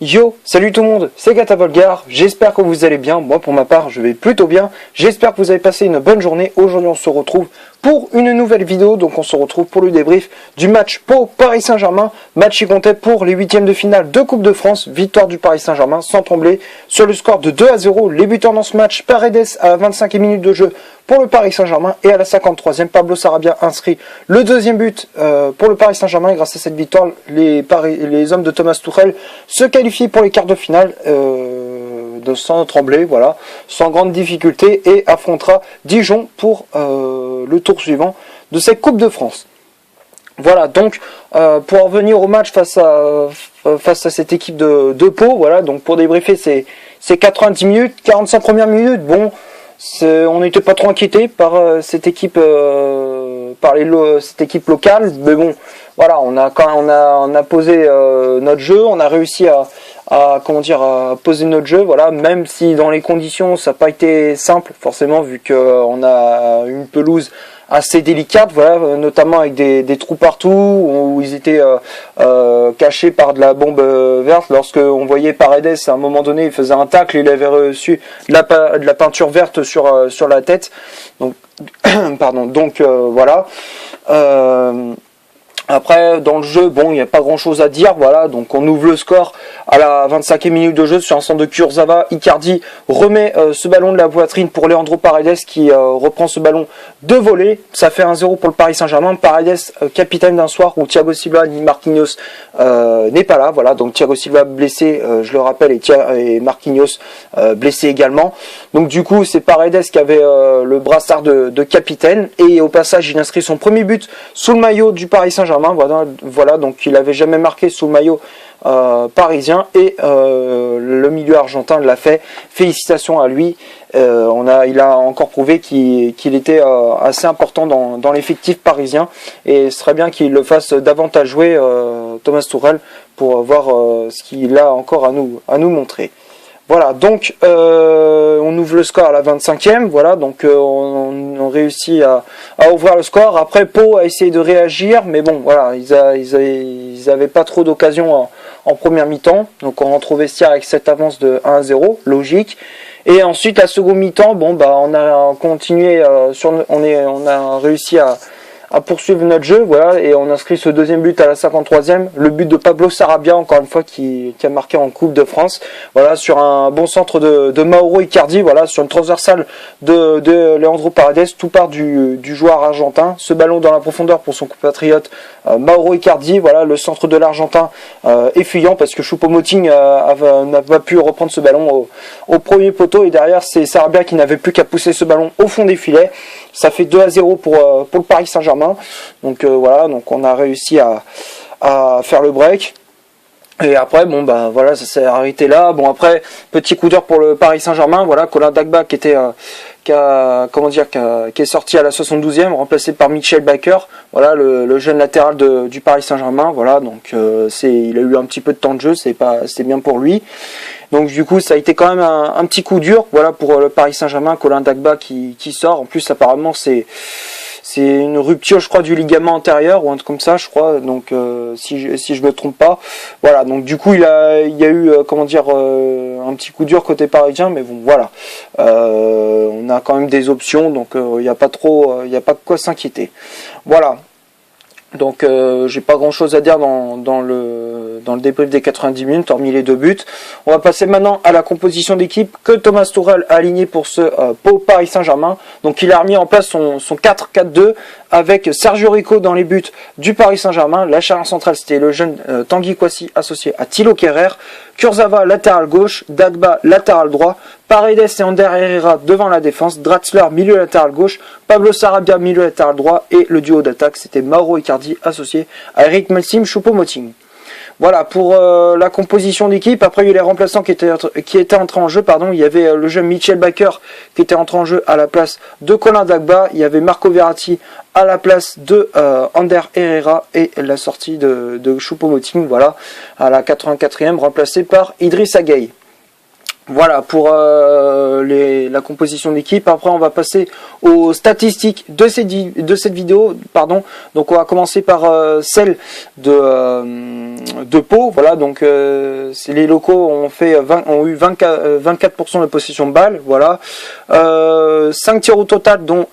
Yo, salut tout le monde, c'est Gatavolgar, j'espère que vous allez bien, moi pour ma part je vais plutôt bien, j'espère que vous avez passé une bonne journée. Aujourd'hui on se retrouve pour une nouvelle vidéo, donc on se retrouve pour le débrief du match Pau Paris Saint-Germain, match qui comptait pour les huitièmes de finale de Coupe de France, victoire du Paris Saint-Germain sans trembler sur le score de 2-0, les buteurs dans ce match, Paredes à la 25e minute de jeu pour le Paris Saint-Germain et à la 53e, Pablo Sarabia inscrit le deuxième but pour le Paris Saint-Germain et grâce à cette victoire, les hommes de Thomas Tuchel se qualifient pour les quarts de finale sans trembler, voilà, sans grande difficulté et affrontera Dijon pour le tour suivant de cette Coupe de France. Voilà, donc pour revenir au match face à cette équipe de Pau, voilà, donc pour débriefer ces 90 minutes, 45 premières minutes, bon, on n'était pas trop inquiété par cette équipe locale, mais bon, voilà, on a posé notre jeu, on a réussi à poser notre jeu, voilà, même si dans les conditions ça n'a pas été simple forcément vu qu'on a une pelouse assez délicate, voilà, notamment avec des trous partout où ils étaient cachés par de la bombe verte. Lorsque on voyait Paredes à un moment donné, il faisait un tacle, il avait reçu de la peinture verte sur la tête. Donc pardon. Donc voilà. Après, dans le jeu, bon, il n'y a pas grand chose à dire, voilà, donc on ouvre le score à la 25e minute de jeu sur un centre de Kurzawa. Icardi remet ce ballon de la poitrine pour Leandro Paredes qui reprend ce ballon de volée. Ça fait 1-0 pour le Paris Saint-Germain. Paredes, capitaine d'un soir où Thiago Silva ni Marquinhos n'est pas là, voilà, donc Thiago Silva blessé, je le rappelle, et Marquinhos blessé également. Donc du coup, c'est Paredes qui avait le brassard de capitaine et au passage, il inscrit son premier but sous le maillot du Paris Saint-Germain. Voilà, donc il avait jamais marqué sous le maillot parisien et le milieu argentin l'a fait. Félicitations à lui. Il a encore prouvé qu'il était assez important dans l'effectif parisien et ce serait bien qu'il le fasse davantage jouer, Thomas Tuchel, pour voir ce qu'il a encore à nous montrer. Voilà, donc on ouvre le score à la 25e, voilà, donc on réussit à ouvrir le score. Après, Pau a essayé de réagir, mais bon, voilà, ils avaient pas trop d'occasions en première mi-temps, donc on rentre au vestiaire avec cette avance de 1-0, logique. Et ensuite, la seconde mi-temps, bon, bah, on a continué on a réussi à poursuivre notre jeu, voilà, et on inscrit ce deuxième but à la 53e, le but de Pablo Sarabia, encore une fois, qui a marqué en Coupe de France, voilà, sur un bon centre de Mauro Icardi, voilà, sur une transversale de Leandro Paredes, tout part du joueur argentin, ce ballon dans la profondeur pour son compatriote Mauro Icardi, voilà, le centre de l'Argentin est fuyant parce que Choupo-Moting n'a pas pu reprendre ce ballon au premier poteau, et derrière c'est Sarabia qui n'avait plus qu'à pousser ce ballon au fond des filets. Ça fait 2-0 pour le Paris Saint-Germain. Donc voilà, donc on a réussi à faire le break. Et après, bon bah voilà, ça s'est arrêté là. Bon après, petit coup d'heure pour le Paris Saint-Germain. Voilà, Colin Dagba qui est sorti à la 72e, remplacé par Michel Baker. Voilà, le jeune latéral du Paris Saint-Germain. Voilà, donc il a eu un petit peu de temps de jeu, c'est bien pour lui. Donc du coup, ça a été quand même un petit coup dur, voilà, pour le Paris Saint-Germain. Colin Dagba qui sort. En plus, apparemment, c'est une rupture, je crois, du ligament antérieur ou un truc comme ça, je crois. Donc si je me trompe pas, voilà. Donc du coup, il y a eu un petit coup dur côté parisien, mais bon, voilà. On a quand même des options, donc il n'y a pas de quoi s'inquiéter. Voilà. Donc j'ai pas grand chose à dire dans le débrief des 90 minutes, hormis les deux buts. On va passer maintenant à la composition d'équipe que Thomas Tuchel a aligné pour ce Pau Paris Saint-Germain. Donc il a remis en place son 4-4-2 avec Sergio Rico dans les buts du Paris Saint-Germain. La charnière centrale, c'était le jeune Tanguy Kouassi associé à Thilo Kehrer. Kurzawa latéral gauche, Dagba latéral droit, Paredes et Ander Herrera devant la défense, Draxler milieu latéral gauche, Pablo Sarabia milieu latéral droit et le duo d'attaque, c'était Mauro Icardi associé à Eric Maxime Choupo-Moting. Voilà pour la composition d'équipe. Après, il y a eu les remplaçants qui étaient entrés en jeu. Pardon, il y avait le jeune Michel Baker qui était entré en jeu à la place de Colin Dagba. Il y avait Marco Verratti à la place de Ander Herrera et la sortie de Choupo-Moting. Voilà, à la 84e, remplacé par Idrissa Gueye. Voilà pour la composition d'équipe. Après, on va passer aux statistiques de cette vidéo. Pardon. Donc, on va commencer par celle de de Pau. Voilà, donc les locaux ont eu 24% de possession de balle. Voilà, 5 tirs au total, dont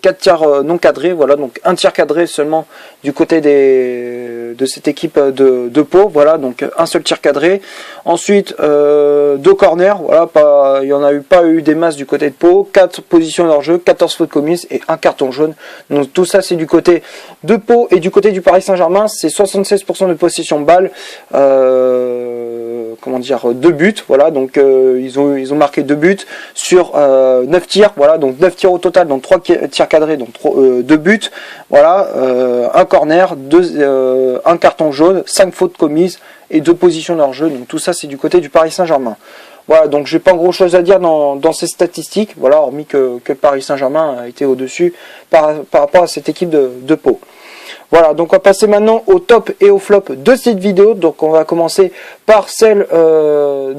4 tirs non cadrés. Voilà, donc un tir cadré seulement du côté de cette équipe de Pau. Voilà, donc un seul tir cadré. Ensuite, 2 corners. Voilà, il y en a pas eu des masses du côté de Pau. 4 positions hors jeu, 14 fautes commises et un carton jaune. Donc tout ça, c'est du côté de Pau, et du côté du Paris Saint-Germain, c'est 76% de possession de balle, 2 buts. Voilà, donc ils ont marqué 2 buts sur 9 tirs. Voilà, donc 9 tirs au total, donc 3 tirs cadrés, donc 2 buts. Voilà, un corner, un carton jaune, 5 fautes commises et 2 positions hors jeu. Donc tout ça, c'est du côté du Paris Saint-Germain. Voilà, donc j'ai pas grand chose à dire dans ces statistiques, voilà, hormis que Paris Saint-Germain a été au-dessus par rapport à cette équipe de Pau. Voilà, donc on va passer maintenant au top et au flop de cette vidéo. Donc on va commencer par le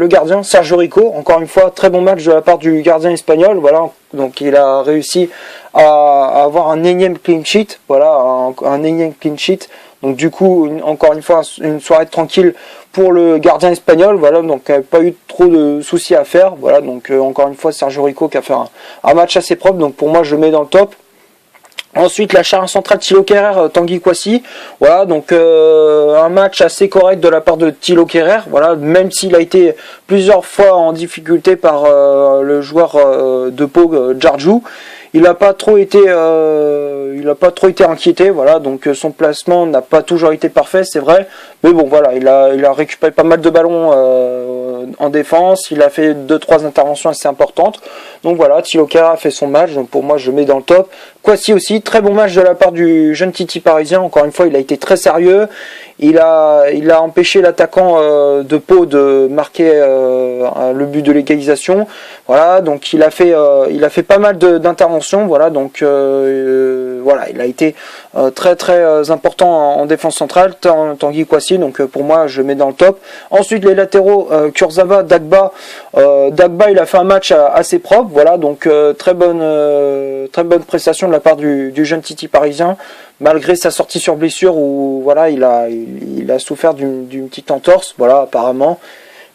gardien, Sergio Rico. Encore une fois, très bon match de la part du gardien espagnol. Voilà, donc il a réussi à avoir un énième clean sheet. Voilà, un énième clean sheet. Donc du coup, encore une fois, une soirée tranquille pour le gardien espagnol. Voilà, donc pas eu trop de soucis à faire. Voilà, donc encore une fois, Sergio Rico qui a fait un match assez propre. Donc pour moi, je le mets dans le top. Ensuite, la charge centrale Thilo Kehrer, Tanguy Kouassi. Voilà, donc un match assez correct de la part de Thilo Kehrer. Voilà, même s'il a été plusieurs fois en difficulté par le joueur de Pau, Djardjou. Il n'a pas trop été inquiété. Voilà, donc son placement n'a pas toujours été parfait, c'est vrai. Mais bon, voilà, il a récupéré pas mal de ballons en défense. Il a fait 2-3 interventions assez importantes. Donc voilà, Thilo Kehrer a fait son match. Donc pour moi, je le mets dans le top. Kouassi aussi, très bon match de la part du jeune Titi parisien. Encore une fois, il a été très sérieux. Il a empêché l'attaquant de Pau de marquer le but de l'égalisation. Voilà, donc il a fait pas mal d'interventions. Voilà, donc voilà, il a été très très important en défense centrale, Tanguy Kouassi. Donc pour moi, je le mets dans le top. Ensuite, les latéraux, Kurzawa, Dagba. Dagba, il a fait un match assez propre. Voilà, donc très bonne prestation de la part du jeune Titi parisien, malgré sa sortie sur blessure où voilà, il a souffert d'une petite entorse, voilà, apparemment.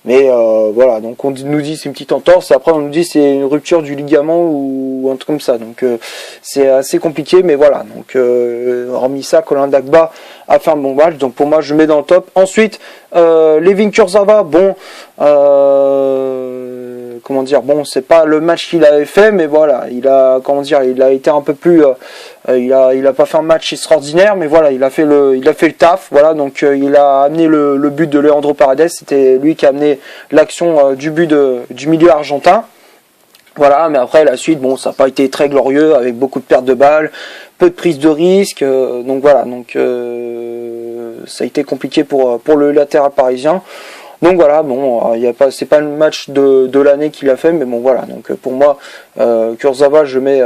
Mais voilà, donc on nous dit c'est une petite entorse, et après on nous dit c'est une rupture du ligament ou un truc comme ça. Donc c'est assez compliqué, mais voilà. Donc hormis ça, Colin Dagba a fait un bon match. Donc pour moi, je le mets dans le top. Ensuite, Layvin Kurzawa, bon, bon, c'est pas le match qu'il avait fait, mais voilà, il a été un peu plus, il a pas fait un match extraordinaire, mais voilà, il a fait le taf, voilà, donc il a amené le but de Leandro Paredes. C'était lui qui a amené l'action du but du milieu argentin. Voilà, mais après la suite, bon, ça n'a pas été très glorieux, avec beaucoup de pertes de balles, peu de prise de risque, donc voilà, donc ça a été compliqué pour le latéral parisien. Donc voilà, bon, c'est pas le match de l'année qu'il a fait, mais bon voilà. Donc pour moi, Kurzawa, je mets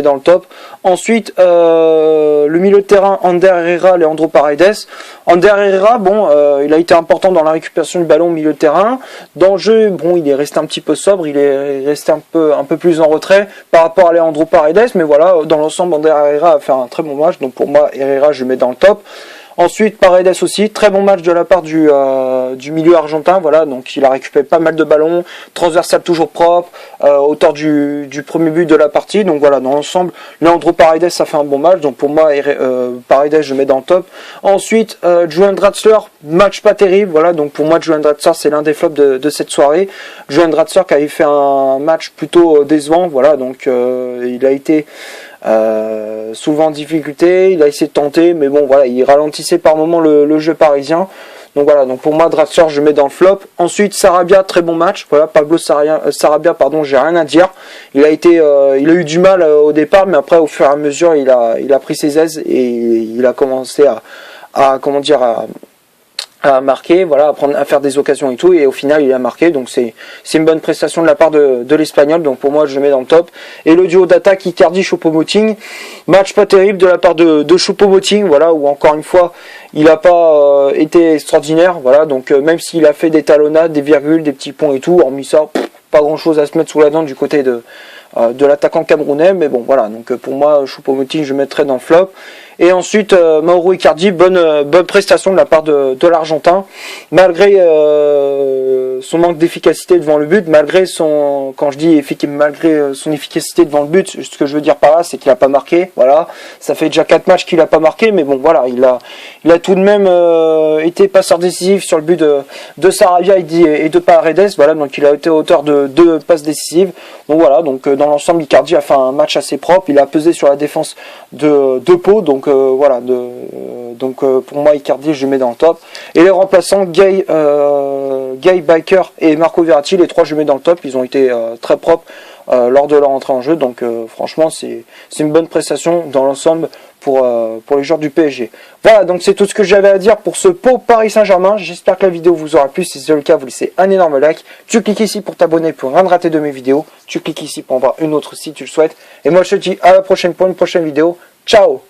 dans le top. Ensuite, le milieu de terrain, Ander Herrera, Leandro Paredes. Ander Herrera, bon, il a été important dans la récupération du ballon au milieu de terrain. Dans le jeu, bon, il est resté un petit peu sobre, il est resté un peu plus en retrait par rapport à Leandro Paredes, mais voilà, dans l'ensemble, Ander Herrera a fait un très bon match. Donc pour moi, Herrera, je le mets dans le top. Ensuite, Paredes aussi, très bon match de la part du milieu argentin, voilà, donc il a récupéré pas mal de ballons, transversal toujours propre, auteur du premier but de la partie, donc voilà, dans l'ensemble, Leandro Paredes a fait un bon match, donc pour moi, Paredes, je mets dans le top. Ensuite, Julian Draxler, match pas terrible, voilà, donc pour moi, Julian Draxler, c'est l'un des flops de cette soirée. Julian Draxler qui avait fait un match plutôt décevant, voilà, donc il a été souvent en difficulté, il a essayé de tenter, mais bon voilà, il ralentissait par moment le jeu parisien. Donc voilà, donc pour moi, Draxler, je mets dans le flop. Ensuite, Sarabia, très bon match. Voilà, Pablo Sarabia, pardon, j'ai rien à dire. Il a eu du mal au départ, mais après, au fur et à mesure, il a pris ses aises et il a commencé à marquer, voilà, à faire des occasions et tout, et au final il a marqué, donc c'est une bonne prestation de la part de l'Espagnol, donc pour moi je le mets dans le top. Et le duo d'attaque Icardi Choupo-Moting, match pas terrible de la part de Choupo-Moting, voilà, où encore une fois il n'a pas été extraordinaire, voilà, donc même s'il a fait des talonnades, des virgules, des petits ponts et tout, hormis ça, pas grand chose à se mettre sous la dent du côté de l'attaquant camerounais, mais bon voilà, donc pour moi Choupo-Moting je mettrais dans le flop. Et ensuite, Mauro Icardi, bonne prestation de la part de l'Argentin, malgré son manque d'efficacité devant le but, malgré son efficacité devant le but. Ce que je veux dire par là, c'est qu'il a pas marqué. Voilà, ça fait déjà 4 matchs qu'il a pas marqué, mais bon, voilà, il a tout de même été passeur décisif sur le but de Sarabia et de Paredes. Voilà, donc il a été auteur de 2 passes décisives. Donc voilà, donc dans l'ensemble, Icardi a fait un match assez propre. Il a pesé sur la défense de Pau, donc voilà. Pour moi, Icardi, je le mets dans le top. Et les remplaçants, Guy Baker et Marco Verratti, les 3 je mets dans le top. Ils ont été très propres lors de leur entrée en jeu. Donc franchement, c'est une bonne prestation dans l'ensemble pour les joueurs du PSG. Voilà, donc c'est tout ce que j'avais à dire pour ce Pau Paris Saint-Germain. J'espère que la vidéo vous aura plu. Si c'est le cas, vous laissez un énorme like. Tu cliques ici pour t'abonner pour rien rater de mes vidéos. Tu cliques ici pour en voir une autre si tu le souhaites. Et moi, je te dis à la prochaine pour une prochaine vidéo. Ciao!